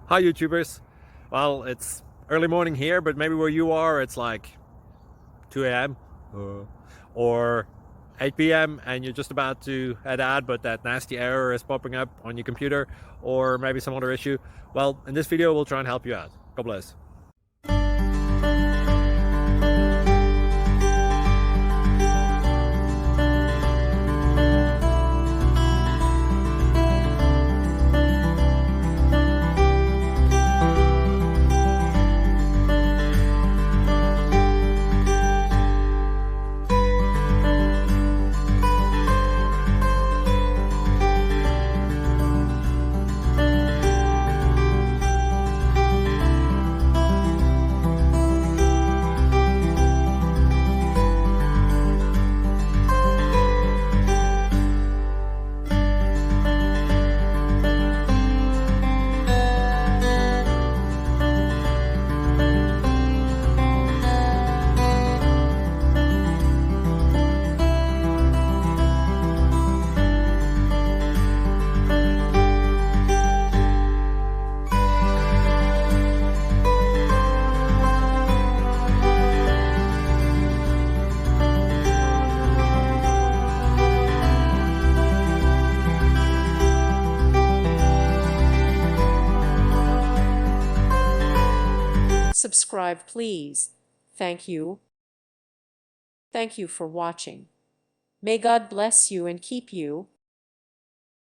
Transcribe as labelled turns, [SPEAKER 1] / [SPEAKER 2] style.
[SPEAKER 1] Hi YouTubers. Well, it's early morning here, but maybe where you are it's like 2 a.m. or 8 p.m. and you're just about to head out, but that nasty error is popping up on your computer, or maybe some other issue. Well, in this video we'll try and help you out. God bless.
[SPEAKER 2] Subscribe, please. Thank you. Thank you for watching. May God bless you and keep you.